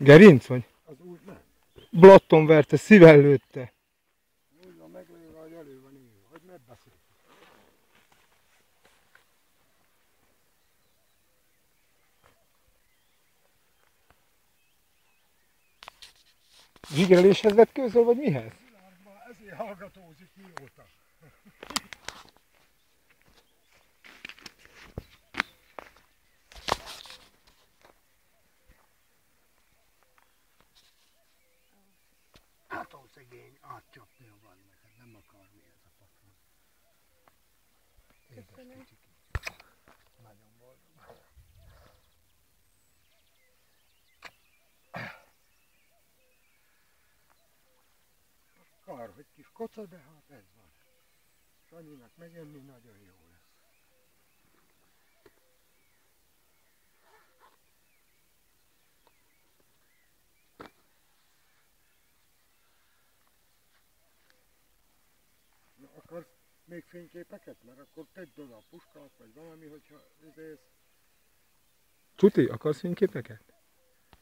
Gerinc vagy? Az úgy nem. Blatton verte, szíven lőtte. Úgy van meglőve, hogy elő van írva. Hogy megbeszél. Zsigereléshez vetkőzöl, vagy mihez? Ezért hallgatózik mióta. Hát ó szegény, átcsapni a van meg, hát nem akar mi ez a patron. Édes kicsi. Nagyon boldog. Kár, hogy kis koca, de hát ez van. Sanyinak megenni nagyon jó lesz. Na, akarsz még fényképeket? Mert akkor tedd oda a puskát, vagy valami, hogyha nézsz. Csuti, akarsz fényképeket?